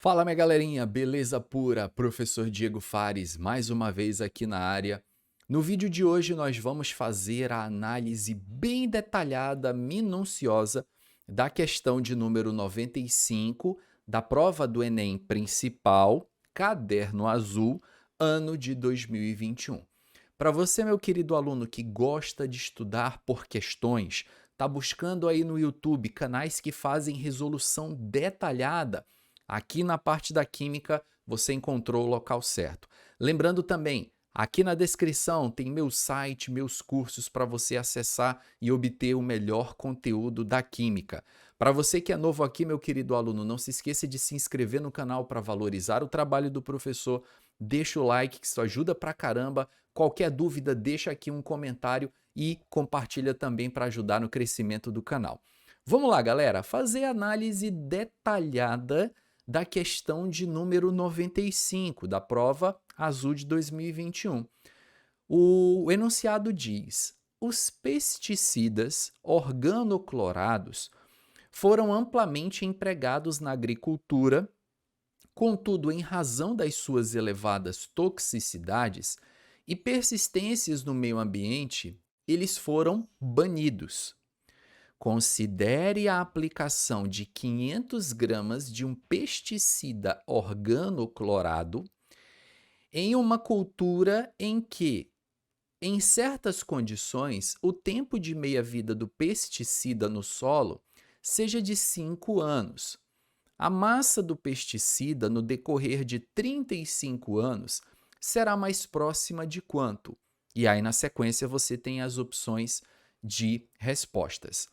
Fala, minha galerinha, beleza pura? Professor Diego Fares, mais uma vez aqui na área. No vídeo de hoje nós vamos fazer a análise bem detalhada, minuciosa da questão de número 95 da prova do Enem principal, caderno azul, ano de 2021. Para você, meu querido aluno que gosta de estudar por questões, está buscando aí no YouTube canais que fazem resolução detalhada. Aqui na parte da química você encontrou o local certo. Lembrando também, aqui na descrição tem meu site, meus cursos para você acessar e obter o melhor conteúdo da química. Para você que é novo aqui, meu querido aluno, não se esqueça de se inscrever no canal para valorizar o trabalho do professor. Deixa o like que isso ajuda pra caramba. Qualquer dúvida, deixa aqui um comentário e compartilha também para ajudar no crescimento do canal. Vamos lá, galera, fazer análise detalhada da questão de número 95 da prova azul de 2021. O enunciado diz: os pesticidas organoclorados foram amplamente empregados na agricultura, contudo, em razão das suas elevadas toxicidades e persistências no meio ambiente, eles foram banidos. Considere a aplicação de 500 gramas de um pesticida organoclorado em uma cultura em que, em certas condições, o tempo de meia-vida do pesticida no solo seja de 5 anos. A massa do pesticida no decorrer de 35 anos será mais próxima de quanto? E aí, na sequência, você tem as opções de respostas.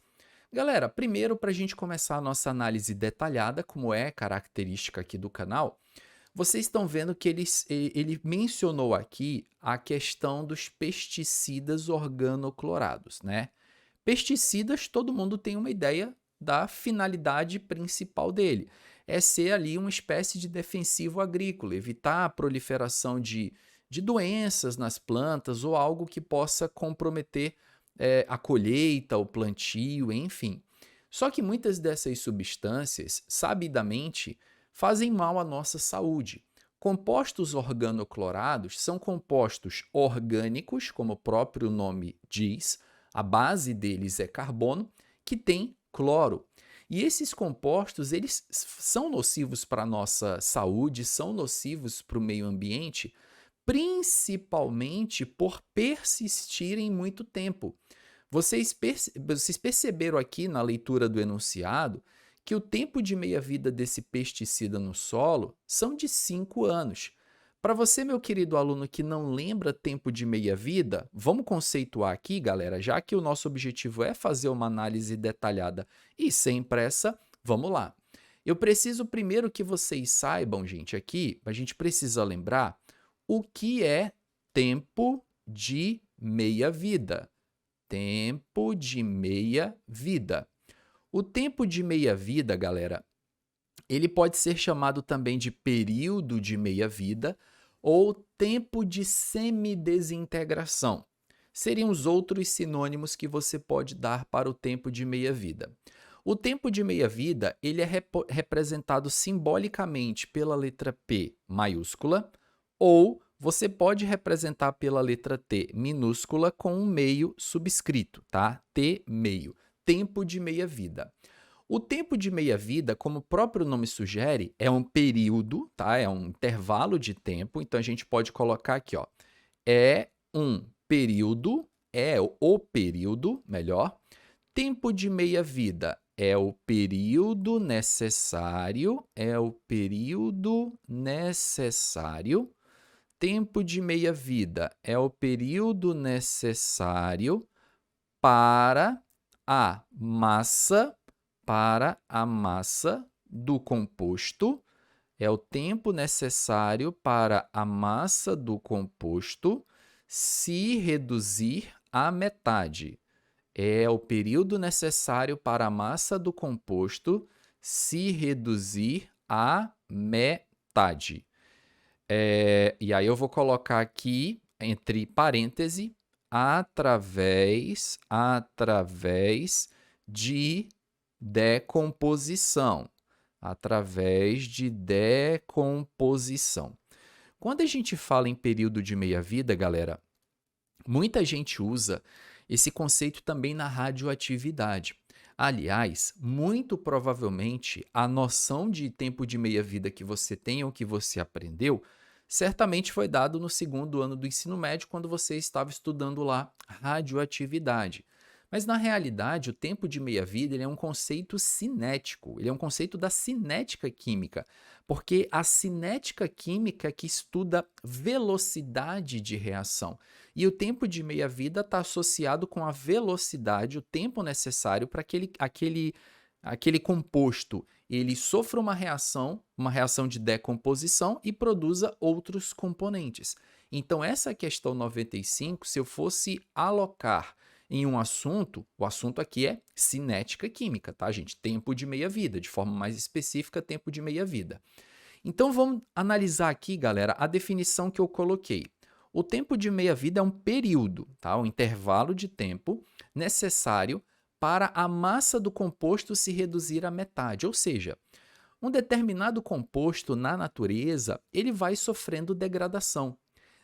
Galera, primeiro, para a gente começar a nossa análise detalhada, como é característica aqui do canal, vocês estão vendo que ele mencionou aqui a questão dos pesticidas organoclorados, né? Pesticidas, todo mundo tem uma ideia da finalidade principal dele. É ser ali uma espécie de defensivo agrícola, evitar a proliferação de doenças nas plantas ou algo que possa comprometer a colheita, o plantio, enfim. Só que muitas dessas substâncias, sabidamente, fazem mal à nossa saúde. Compostos organoclorados são compostos orgânicos, como o próprio nome diz, a base deles é carbono, que tem cloro. E esses compostos, eles são nocivos para a nossa saúde, são nocivos para o meio ambiente, principalmente por persistirem muito tempo. Vocês perceberam aqui na leitura do enunciado que o tempo de meia-vida desse pesticida no solo são de 5 anos. Para você, meu querido aluno que não lembra tempo de meia-vida, vamos conceituar aqui, galera, já que o nosso objetivo é fazer uma análise detalhada e sem pressa, vamos lá. Eu preciso primeiro que vocês saibam, gente, aqui, a gente precisa lembrar o que é tempo de meia-vida. Tempo de meia-vida. O tempo de meia-vida, galera, ele pode ser chamado também de período de meia-vida ou tempo de semidesintegração. Seriam os outros sinônimos que você pode dar para o tempo de meia-vida. O tempo de meia-vida ele é representado simbolicamente pela letra P maiúscula ou você pode representar pela letra T minúscula com um meio subscrito, tá? T meio, tempo de meia-vida. O tempo de meia-vida, como o próprio nome sugere, é um período, tá? É um intervalo de tempo, então a gente pode colocar aqui, ó, é um período, é o período, melhor. Tempo de meia-vida é o período necessário, tempo de meia-vida é o período necessário para a massa do composto, é o tempo necessário para a massa do composto se reduzir à metade. É o período necessário para a massa do composto se reduzir à metade. E aí eu vou colocar aqui, entre parênteses, através de decomposição. através de decomposição. Quando a gente fala em período de meia-vida, galera, muita gente usa esse conceito também na radioatividade. Aliás, muito provavelmente a noção de tempo de meia-vida que você tem ou que você aprendeu certamente foi dado no segundo ano do ensino médio, quando você estava estudando lá radioatividade. Mas na realidade, o tempo de meia-vida ele é um conceito cinético, ele é um conceito da cinética química, porque a cinética química que estuda velocidade de reação. E o tempo de meia-vida está associado com a velocidade, o tempo necessário para que aquele composto ele sofra uma reação de decomposição e produza outros componentes. Então, essa questão 95, se eu fosse alocar em um assunto, o assunto aqui é cinética química, tá, gente? Tempo de meia-vida, de forma mais específica, tempo de meia-vida. Então, vamos analisar aqui, galera, a definição que eu coloquei. O tempo de meia-vida é um período, tá? Um intervalo de tempo necessário para a massa do composto se reduzir à metade, ou seja, um determinado composto na natureza, ele vai sofrendo degradação.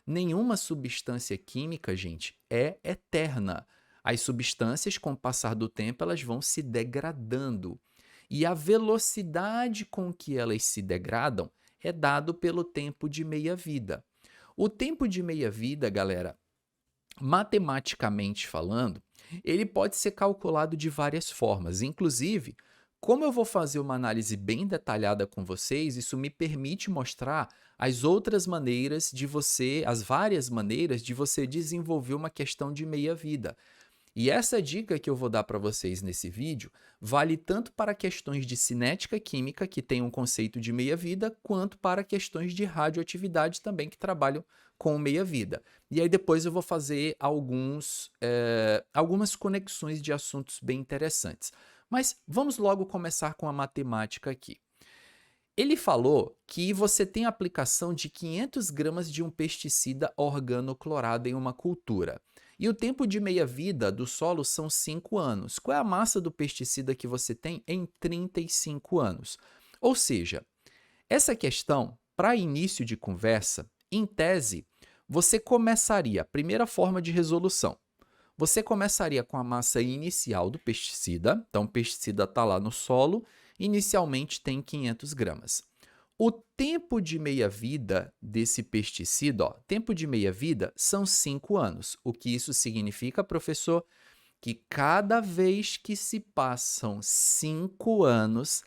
Nenhuma substância química, gente, é eterna. As substâncias, com o passar do tempo, elas vão se degradando. E a velocidade com que elas se degradam é dado pelo tempo de meia-vida. O tempo de meia-vida, galera, matematicamente falando, ele pode ser calculado de várias formas. Inclusive, como eu vou fazer uma análise bem detalhada com vocês, isso me permite mostrar as outras maneiras de você, as várias maneiras de você desenvolver uma questão de meia-vida. E essa dica que eu vou dar para vocês nesse vídeo vale tanto para questões de cinética química, que tem um conceito de meia-vida, quanto para questões de radioatividade também, que trabalham com meia-vida. E aí depois eu vou fazer algumas conexões de assuntos bem interessantes. Mas vamos logo começar com a matemática aqui. Ele falou que você tem a aplicação de 500 gramas de um pesticida organoclorado em uma cultura. E o tempo de meia-vida do solo são 5 anos. Qual é a massa do pesticida que você tem em 35 anos? Ou seja, essa questão, para início de conversa, em tese, você começaria, primeira forma de resolução, você começaria com a massa inicial do pesticida. Então, o pesticida está lá no solo, inicialmente tem 500 gramas. O tempo de meia-vida desse pesticida, tempo de meia-vida são 5 anos. O que isso significa, professor? Que cada vez que se passam 5 anos,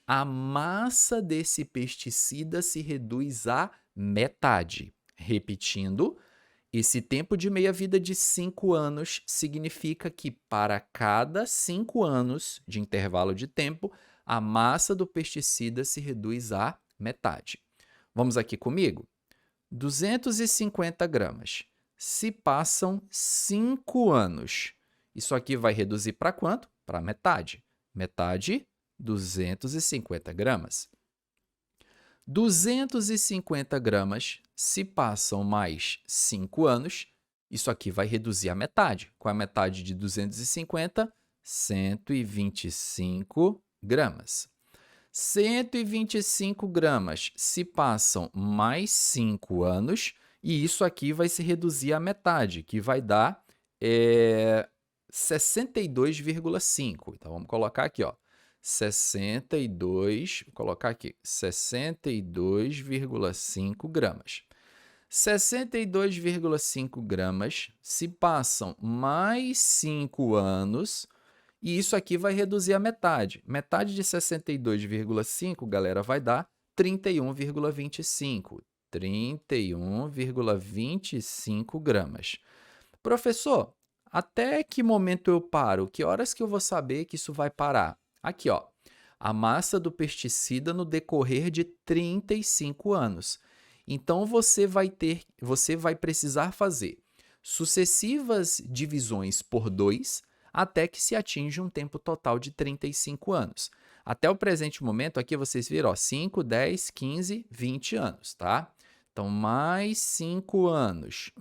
a massa desse pesticida se reduz à metade. Repetindo, esse tempo de meia-vida de 5 anos significa que para cada 5 anos de intervalo de tempo, a massa do pesticida se reduz à metade. Vamos aqui comigo? 250 gramas. Se passam 5 anos, isso aqui vai reduzir para quanto? Para metade. Metade, 250 gramas. 250 gramas, se passam mais 5 anos, isso aqui vai reduzir a metade. Qual é a metade de 250? 125 gramas. 125 gramas se passam mais 5 anos, e isso aqui vai se reduzir à metade, que vai dar 62,5. Então, vamos colocar aqui, ó, 62,5 gramas. 62,5 gramas se passam mais 5 anos, e isso aqui vai reduzir a metade. Metade de 62,5, galera, vai dar 31,25. 31,25 gramas. Professor, até que momento eu paro? Que horas que eu vou saber que isso vai parar? Aqui, ó, a massa do pesticida no decorrer de 35 anos. Então, você vai precisar fazer sucessivas divisões por 2 até que se atinja um tempo total de 35 anos. Até o presente momento, aqui vocês viram, ó, 5, 10, 15, 20 anos, tá? Então, mais 5 anos,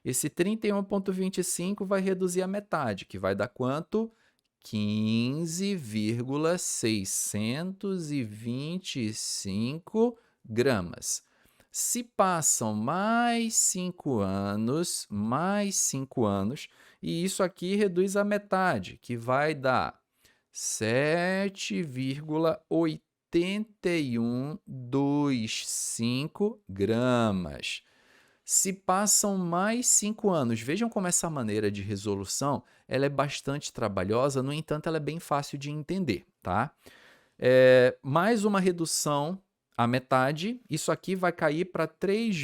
esse 31,25 vai reduzir a metade, que vai dar quanto? 15,625 gramas. Se passam mais 5 anos, e isso aqui reduz a metade, que vai dar 7,8125 gramas. Se passam mais 5 anos, vejam como essa maneira de resolução ela é bastante trabalhosa, no entanto, ela é bem fácil de entender, tá? Mais uma redução à metade, isso aqui vai cair para 3,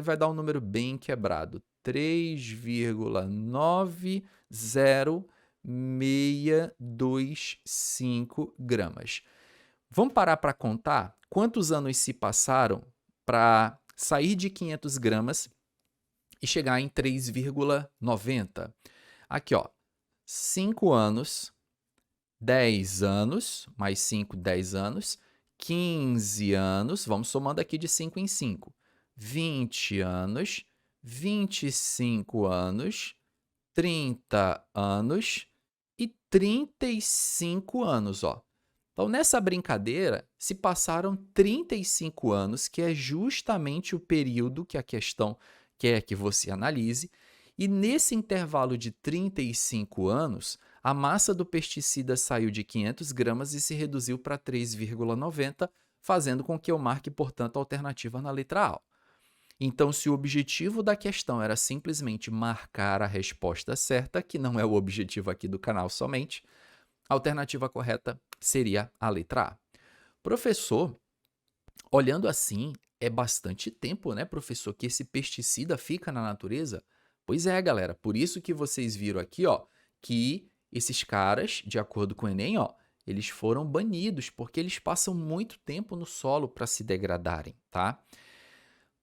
vai dar um número bem quebrado, 3,90625 gramas. Vamos parar para contar quantos anos se passaram para sair de 500 gramas e chegar em 3,90. Aqui, ó, 5 anos, 10 anos, mais 5, 10 anos, 15 anos, vamos somando aqui de 5 em 5, 20 anos, 25 anos, 30 anos e 35 anos, ó. Então, nessa brincadeira, se passaram 35 anos, que é justamente o período que a questão quer que você analise, e nesse intervalo de 35 anos, a massa do pesticida saiu de 500 gramas e se reduziu para 3,90, fazendo com que eu marque, portanto, a alternativa na letra A. Então, se o objetivo da questão era simplesmente marcar a resposta certa, que não é o objetivo aqui do canal somente, a alternativa correta seria a letra A. Professor, olhando assim, é bastante tempo, né, professor, que esse pesticida fica na natureza? Pois é, galera, por isso que vocês viram aqui, ó, que esses caras, de acordo com o Enem, ó, eles foram banidos, porque eles passam muito tempo no solo para se degradarem, tá?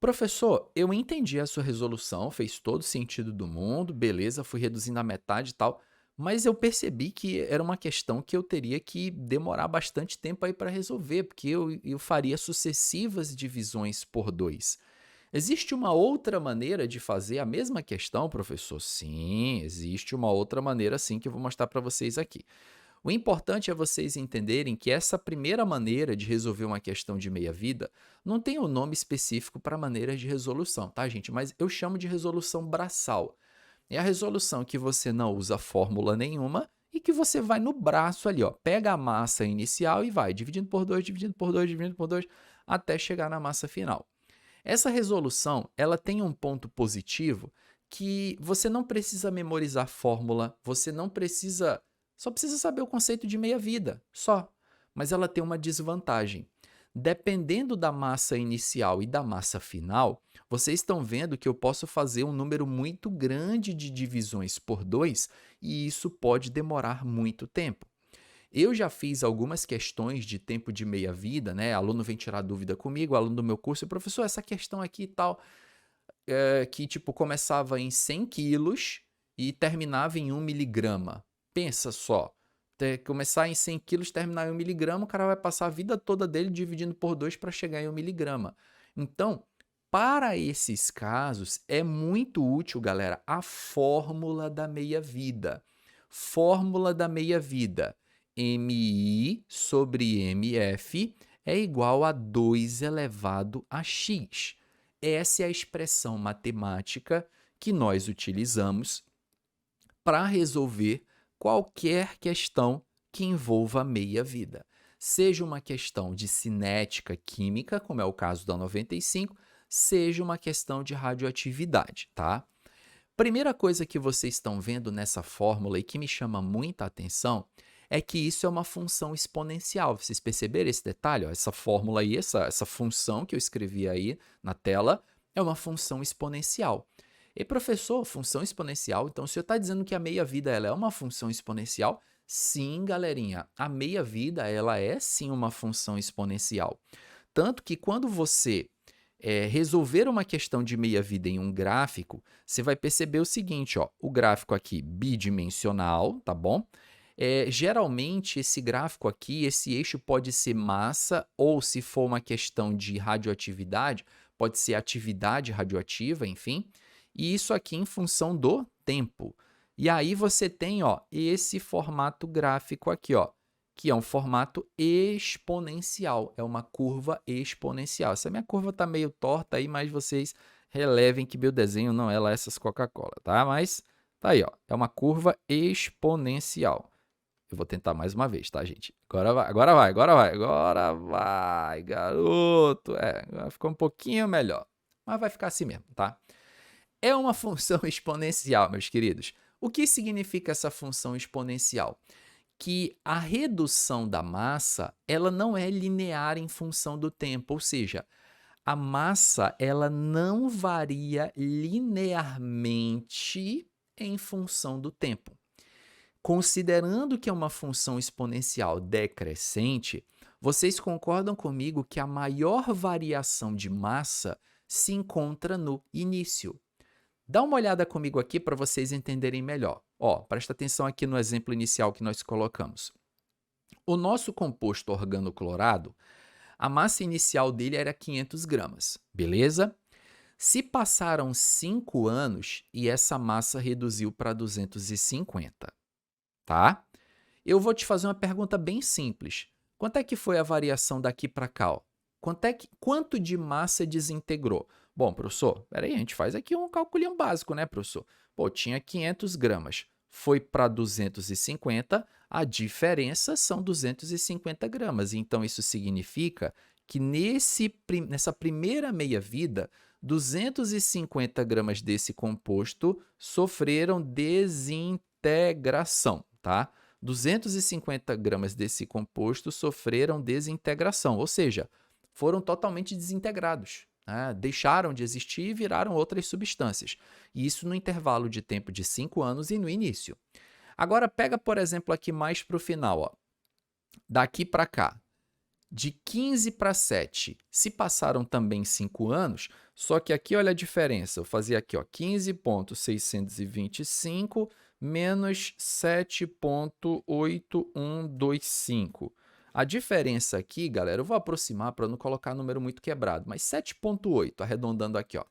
Professor, eu entendi a sua resolução, fez todo sentido do mundo, beleza, fui reduzindo a metade e tal, mas eu percebi que era uma questão que eu teria que demorar bastante tempo aí para resolver, porque eu faria sucessivas divisões por 2. Existe uma outra maneira de fazer a mesma questão, professor? Sim, existe uma outra maneira sim que eu vou mostrar para vocês aqui. O importante é vocês entenderem que essa primeira maneira de resolver uma questão de meia-vida não tem um nome específico para maneiras de resolução, tá, gente? Mas eu chamo de resolução braçal. É a resolução que você não usa fórmula nenhuma e que você vai no braço ali, ó, pega a massa inicial e vai dividindo por 2, dividindo por 2, dividindo por 2, até chegar na massa final. Essa resolução, ela tem um ponto positivo que você não precisa memorizar fórmula, você não precisa, só precisa saber o conceito de meia-vida, só. Mas ela tem uma desvantagem. Dependendo da massa inicial e da massa final, vocês estão vendo que eu posso fazer um número muito grande de divisões por 2 e isso pode demorar muito tempo. Eu já fiz algumas questões de tempo de meia-vida, né? Aluno vem tirar dúvida comigo, aluno do meu curso, professor, essa questão aqui e tal, que tipo começava em 100 quilos e terminava em 1 miligrama. Pensa só, começar em 100 quilos, terminar em 1 miligrama, o cara vai passar a vida toda dele dividindo por 2 para chegar em 1 miligrama. Então, para esses casos, é muito útil, galera, a fórmula da meia-vida. Fórmula da meia-vida. MI sobre MF é igual a 2 elevado a x. Essa é a expressão matemática que nós utilizamos para resolver qualquer questão que envolva meia-vida. Seja uma questão de cinética química, como é o caso da 95, seja uma questão de radioatividade, tá? Primeira coisa que vocês estão vendo nessa fórmula e que me chama muita atenção é que isso é uma função exponencial. Vocês perceberam esse detalhe? Ó, essa fórmula aí, essa função que eu escrevi aí na tela, é uma função exponencial. E professor, função exponencial? Então, o senhor está dizendo que a meia-vida ela é uma função exponencial? Sim, galerinha, a meia-vida ela é sim uma função exponencial. Tanto que quando você resolver uma questão de meia-vida em um gráfico, você vai perceber o seguinte, ó, o gráfico aqui bidimensional, tá bom? Geralmente, esse gráfico aqui, esse eixo pode ser massa, ou se for uma questão de radioatividade, pode ser atividade radioativa, enfim. E isso aqui em função do tempo. E aí você tem, ó, esse formato gráfico aqui, ó, que é um formato exponencial, é uma curva exponencial. Essa minha curva tá meio torta aí, mas vocês relevem que meu desenho não é lá essas Coca-Cola, tá? Mas tá aí, ó, é uma curva exponencial. Eu vou tentar mais uma vez, tá, gente? Agora vai, agora vai, agora vai, agora vai, garoto. Agora ficou um pouquinho melhor, mas vai ficar assim mesmo, tá? É uma função exponencial, meus queridos. O que significa essa função exponencial? Que a redução da massa, ela não é linear em função do tempo, ou seja, a massa ela não varia linearmente em função do tempo. Considerando que é uma função exponencial decrescente, vocês concordam comigo que a maior variação de massa se encontra no início. Dá uma olhada comigo aqui para vocês entenderem melhor. Ó, presta atenção aqui no exemplo inicial que nós colocamos. O nosso composto organoclorado, a massa inicial dele era 500 gramas, beleza? Se passaram 5 anos e essa massa reduziu para 250, tá? Eu vou te fazer uma pergunta bem simples. Quanto é que foi a variação daqui para cá? Ó? Quanto de massa desintegrou? Bom, professor, peraí, a gente faz aqui um calculinho básico, né, professor? Pô, tinha 500 gramas, foi para 250, a diferença são 250 gramas. Então, isso significa que nessa primeira meia-vida, 250 gramas desse composto sofreram desintegração, tá? 250 gramas desse composto sofreram desintegração, ou seja, foram totalmente desintegrados, né? Deixaram de existir e viraram outras substâncias. E isso no intervalo de tempo de 5 anos e no início. Agora pega, por exemplo, aqui mais para o final, ó. Daqui para cá, de 15 para 7, se passaram também 5 anos, só que aqui olha a diferença, eu fazia aqui ó, 15,625 menos 7,8125. A diferença aqui, galera, eu vou aproximar para não colocar número muito quebrado, mas 7,8, arredondando aqui, ó,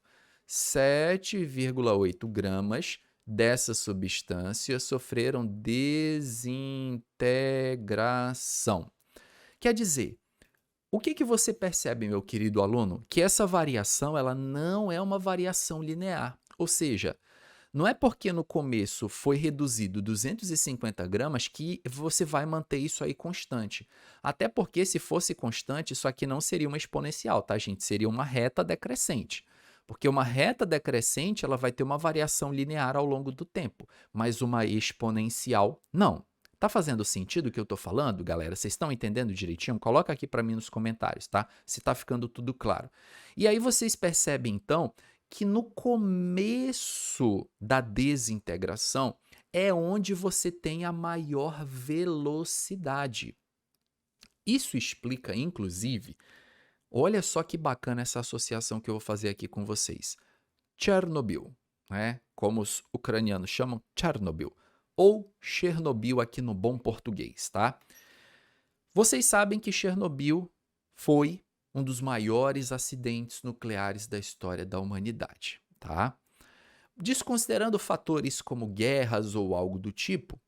7,8 gramas dessa substância sofreram desintegração. Quer dizer, o que você percebe, meu querido aluno? Que essa variação ela não é uma variação linear. Ou seja, não é porque no começo foi reduzido 250 gramas que você vai manter isso aí constante. Até porque se fosse constante, isso aqui não seria uma exponencial, tá, gente? Seria uma reta decrescente. Porque uma reta decrescente ela vai ter uma variação linear ao longo do tempo, mas uma exponencial não. Tá fazendo sentido o que eu tô falando, galera? Vocês estão entendendo direitinho? Coloca aqui para mim nos comentários, tá? Se tá ficando tudo claro. E aí vocês percebem, então, que no começo da desintegração é onde você tem a maior velocidade. Isso explica, inclusive, olha só que bacana essa associação que eu vou fazer aqui com vocês. Chernobyl, né? Como os ucranianos chamam, Chernobyl. Ou Chernobyl aqui no bom português, tá? Vocês sabem que Chernobyl foi um dos maiores acidentes nucleares da história da humanidade, tá? Desconsiderando fatores como guerras ou algo do tipo,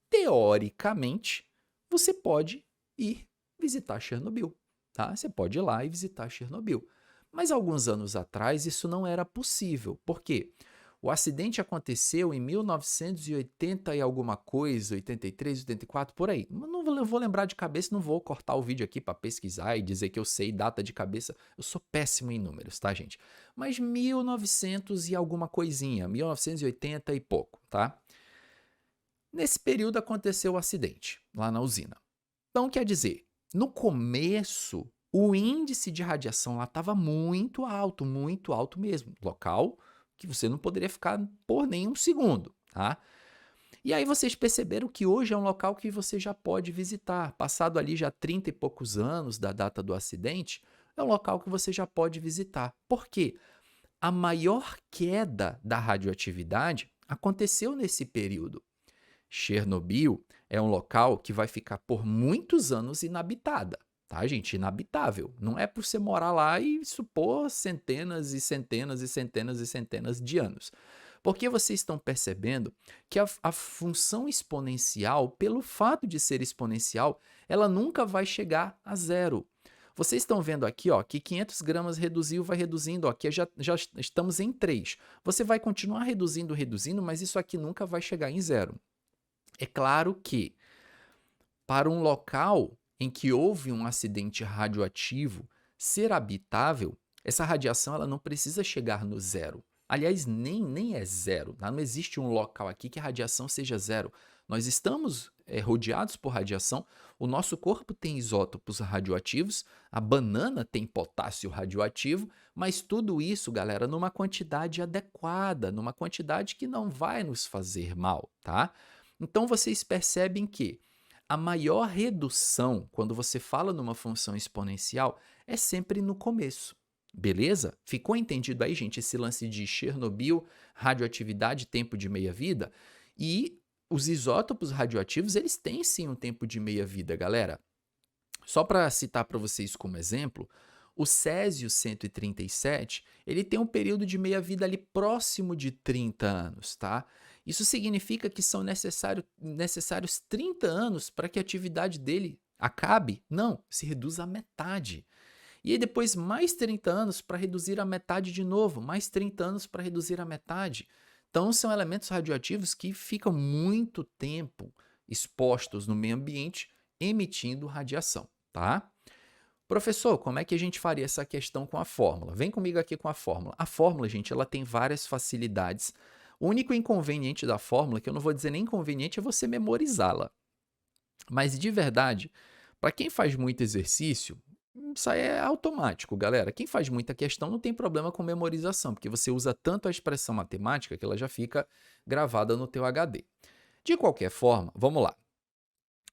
teoricamente, você pode ir visitar Chernobyl, tá? Você pode ir lá e visitar Chernobyl. Mas alguns anos atrás isso não era possível. Por quê? O acidente aconteceu em 1980 e alguma coisa, 83, 84, por aí. Não vou lembrar de cabeça, não vou cortar o vídeo aqui para pesquisar e dizer que eu sei data de cabeça. Eu sou péssimo em números, tá, gente? Mas 1900 e alguma coisinha, 1980 e pouco, tá? Nesse período aconteceu o acidente lá na usina. Então, quer dizer, no começo, o índice de radiação lá estava muito alto mesmo. Local que você não poderia ficar por nenhum segundo, tá? E aí vocês perceberam que hoje é um local que você já pode visitar. Passado ali já 30 e poucos anos da data do acidente, é um local que você já pode visitar. Por quê? A maior queda da radioatividade aconteceu nesse período. Chernobyl é um local que vai ficar por muitos anos inabitada, tá, gente? Inabitável. Não é por você morar lá e supor centenas e centenas e centenas e centenas de anos. Porque vocês estão percebendo que a função exponencial, pelo fato de ser exponencial, ela nunca vai chegar a zero. Vocês estão vendo aqui, ó, que 500 gramas reduziu, vai reduzindo, ó, aqui já estamos em 3. Você vai continuar reduzindo, mas isso aqui nunca vai chegar em zero. É claro que, para um local em que houve um acidente radioativo ser habitável, essa radiação ela não precisa chegar no zero. Aliás, nem é zero. Tá? Não existe um local aqui que a radiação seja zero. Nós estamos rodeados por radiação, o nosso corpo tem isótopos radioativos, a banana tem potássio radioativo, mas tudo isso, galera, numa quantidade adequada, numa quantidade que não vai nos fazer mal, tá? Então vocês percebem que a maior redução, quando você fala numa função exponencial, é sempre no começo. Beleza? Ficou entendido aí, gente, esse lance de Chernobyl, radioatividade, tempo de meia-vida? E os isótopos radioativos, eles têm sim um tempo de meia-vida, galera. Só para citar para vocês como exemplo, o Césio-137, ele tem um período de meia-vida ali próximo de 30 anos, tá? Isso significa que são necessários 30 anos para que a atividade dele acabe? Não, se reduz à metade. E aí depois mais 30 anos para reduzir a metade de novo, mais 30 anos para reduzir a metade. Então são elementos radioativos que ficam muito tempo expostos no meio ambiente, emitindo radiação, tá? Professor, como é que a gente faria essa questão com a fórmula? Vem comigo aqui com a fórmula. A fórmula, gente, ela tem várias facilidades. O único inconveniente da fórmula, que eu não vou dizer nem inconveniente, é você memorizá-la. Mas de verdade, para quem faz muito exercício, isso aí é automático, galera. Quem faz muita questão não tem problema com memorização, porque você usa tanto a expressão matemática que ela já fica gravada no teu HD. De qualquer forma, vamos lá.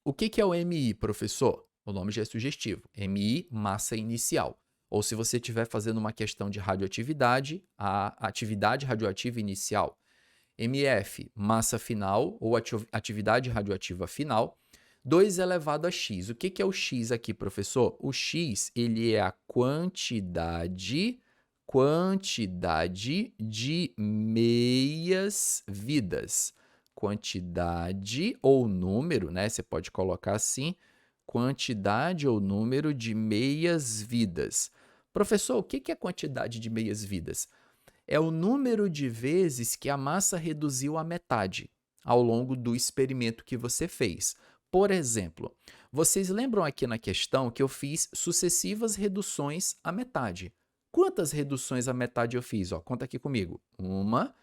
O que é o MI, professor? O nome já é sugestivo. MI, massa inicial. Ou se você estiver fazendo uma questão de radioatividade, a atividade radioativa inicial. MF, massa final ou atividade radioativa final. 2 elevado a x. O que é o x aqui, professor? O x, ele é a quantidade de meias-vidas. Quantidade ou número, né? Você pode colocar assim, quantidade ou número de meias-vidas. Professor, o que é quantidade de meias-vidas? É o número de vezes que a massa reduziu à metade ao longo do experimento que você fez. Por exemplo, vocês lembram aqui na questão que eu fiz sucessivas reduções à metade. Quantas reduções à metade eu fiz? Ó, conta aqui comigo. 1,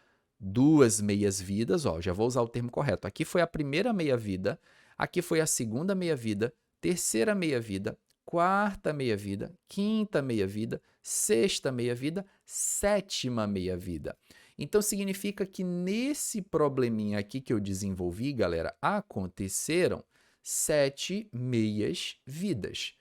2 meias-vidas, ó, já vou usar o termo correto. Aqui foi a primeira meia-vida, aqui foi a segunda meia-vida, terceira meia-vida, quarta meia-vida, quinta meia-vida, sexta meia-vida, sétima meia-vida. Então, significa que nesse probleminha aqui que eu desenvolvi, galera, aconteceram 7 meias-vidas.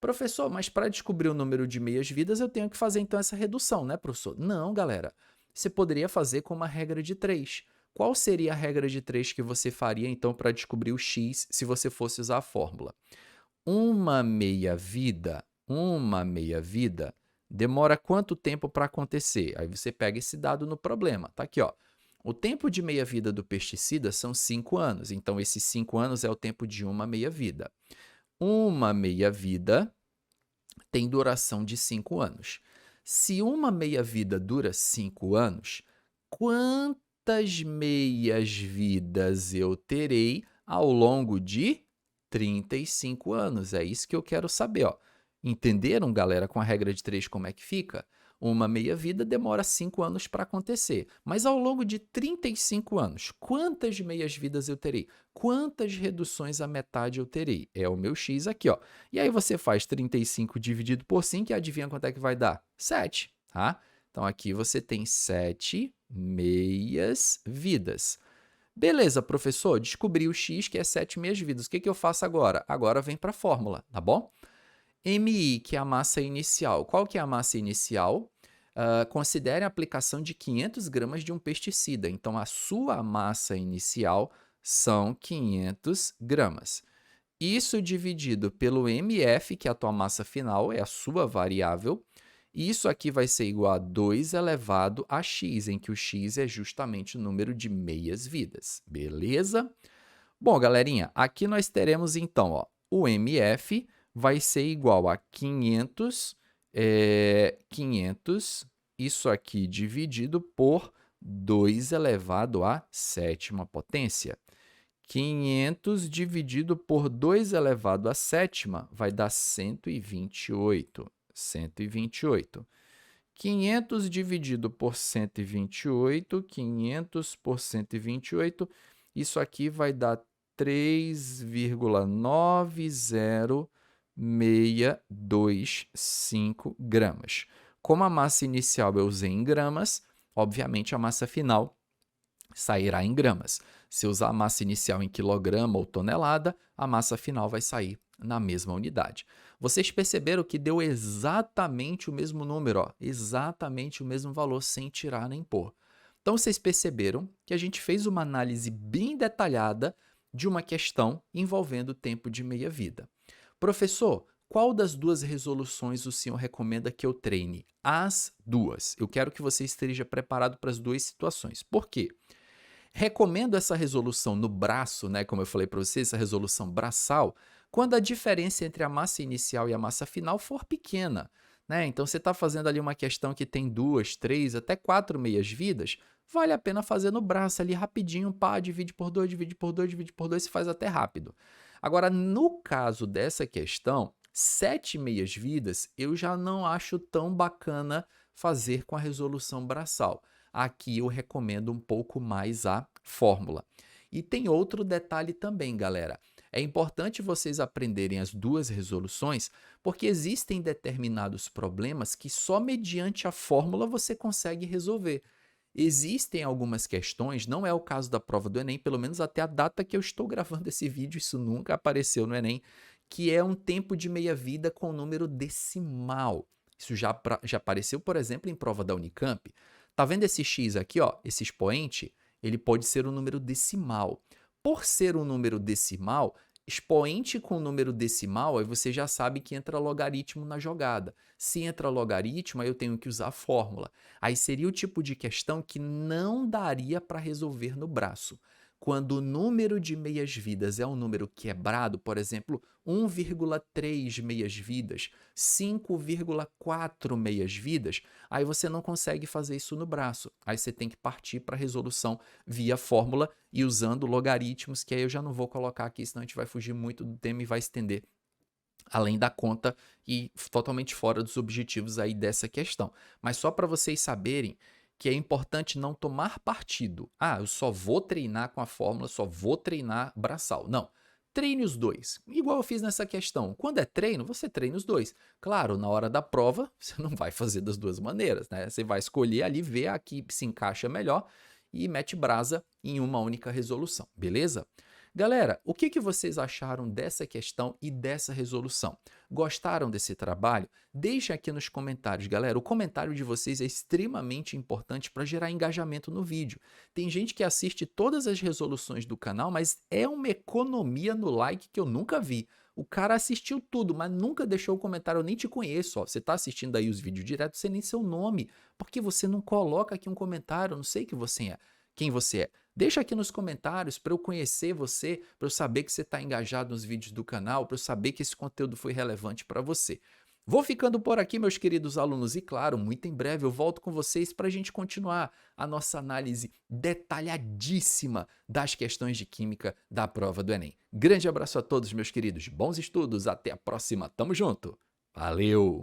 Professor, mas para descobrir o número de meias-vidas, eu tenho que fazer então essa redução, né, professor? Não, galera. Você poderia fazer com uma regra de 3. Qual seria a regra de 3 que você faria então para descobrir o x se você fosse usar a fórmula? Uma meia-vida demora quanto tempo para acontecer? Aí você pega esse dado no problema. Tá aqui, ó. O tempo de meia-vida do pesticida são 5 anos. Então, esses 5 anos é o tempo de uma meia-vida. Uma meia-vida tem duração de 5 anos. Se uma meia-vida dura 5 anos, quantas meias-vidas eu terei ao longo de 35 anos? É isso que eu quero saber, ó. Entenderam, galera, com a regra de 3 como é que fica? Uma meia-vida demora 5 anos para acontecer, mas ao longo de 35 anos, quantas meias-vidas eu terei? Quantas reduções à metade eu terei? É o meu x aqui, ó. E aí você faz 35 dividido por 5 e adivinha quanto é que vai dar? 7, tá? Então aqui você tem 7 meias-vidas. Beleza, professor, descobri o x, que é 7 meias-vidas. O que eu faço agora? Agora vem para a fórmula, tá bom? MI, que é a massa inicial. Qual que é a massa inicial? Considere a aplicação de 500 gramas de um pesticida. Então, a sua massa inicial são 500 gramas. Isso dividido pelo MF, que é a tua massa final, é a sua variável. E isso aqui vai ser igual a 2 elevado a x, em que o x é justamente o número de meias-vidas, beleza? Bom, galerinha, aqui nós teremos então, ó, o MF vai ser igual a 500, isso aqui dividido por 2 elevado à sétima potência. 500 dividido por 2 elevado à sétima vai dar 128. 128. 500 dividido por 128, 500 por 128, isso aqui vai dar 3,90625 gramas. Como a massa inicial eu usei em gramas, obviamente a massa final sairá em gramas. Se eu usar a massa inicial em quilograma ou tonelada, a massa final vai sair na mesma unidade. Vocês perceberam que deu exatamente o mesmo número, ó, exatamente o mesmo valor, sem tirar nem pôr. Então, vocês perceberam que a gente fez uma análise bem detalhada de uma questão envolvendo o tempo de meia-vida. Professor, qual das duas resoluções o senhor recomenda que eu treine? As duas. Eu quero que você esteja preparado para as duas situações. Por quê? Recomendo essa resolução no braço, né, como eu falei para vocês, essa resolução braçal, quando a diferença entre a massa inicial e a massa final for pequena. Né? Então, você está fazendo ali uma questão que tem 2, 3, até 4 meias-vidas, vale a pena fazer no braço ali rapidinho, pá, divide por 2, divide por 2, divide por 2, se faz até rápido. Agora, no caso dessa questão, 7 meias-vidas eu já não acho tão bacana fazer com a resolução braçal. Aqui eu recomendo um pouco mais a fórmula. E tem outro detalhe também, galera. É importante vocês aprenderem as duas resoluções, porque existem determinados problemas que só mediante a fórmula você consegue resolver. Existem algumas questões, não é o caso da prova do Enem, pelo menos até a data que eu estou gravando esse vídeo, isso nunca apareceu no Enem, que é um tempo de meia-vida com número decimal. Isso já apareceu, por exemplo, em prova da Unicamp. Tá vendo esse x aqui, ó? Esse expoente, ele pode ser um número decimal. Por ser um número decimal, expoente com número decimal, aí você já sabe que entra logaritmo na jogada. Se entra logaritmo, aí eu tenho que usar a fórmula. Aí seria o tipo de questão que não daria para resolver no braço. Quando o número de meias-vidas é um número quebrado, por exemplo, 1,3 meias-vidas, 5,4 meias-vidas, aí você não consegue fazer isso no braço. Aí você tem que partir para a resolução via fórmula e usando logaritmos, que aí eu já não vou colocar aqui, senão a gente vai fugir muito do tema e vai estender além da conta e totalmente fora dos objetivos aí dessa questão. Mas só para vocês saberem que é importante não tomar partido. Ah, eu só vou treinar com a fórmula, só vou treinar braçal. Não. Treine os dois. Igual eu fiz nessa questão. Quando é treino, você treina os dois. Claro, na hora da prova, você não vai fazer das duas maneiras, né? Você vai escolher ali, ver a que se encaixa melhor e mete brasa em uma única resolução, beleza? Galera, o que vocês acharam dessa questão e dessa resolução? Gostaram desse trabalho? Deixem aqui nos comentários, galera. O comentário de vocês é extremamente importante para gerar engajamento no vídeo. Tem gente que assiste todas as resoluções do canal, mas é uma economia no like que eu nunca vi. O cara assistiu tudo, mas nunca deixou o comentário. Eu nem te conheço, ó. Você está assistindo aí os vídeos direto, você nem seu nome. Por que você não coloca aqui um comentário? Eu não sei quem você é. Deixa aqui nos comentários para eu conhecer você, para eu saber que você está engajado nos vídeos do canal, para eu saber que esse conteúdo foi relevante para você. Vou ficando por aqui, meus queridos alunos, e claro, muito em breve eu volto com vocês para a gente continuar a nossa análise detalhadíssima das questões de química da prova do Enem. Grande abraço a todos, meus queridos, bons estudos, até a próxima, tamo junto, valeu!